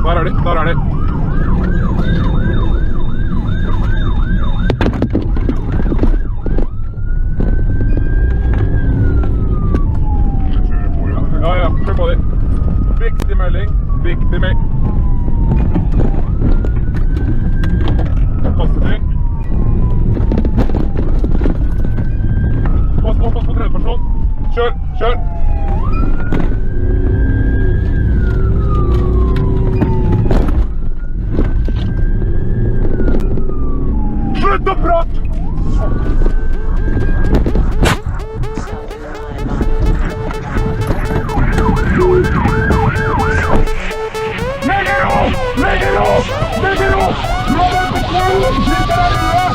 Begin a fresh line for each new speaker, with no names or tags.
Der er de, der er de. Ja, kjør på de. Viktig melding, viktig melding. Kasteting. Pass på tredje person. Kjør, kjør. Slutt å prate! Legg det opp! Legg det opp! Legg det opp! La meg på kvelden! Sitter der ute!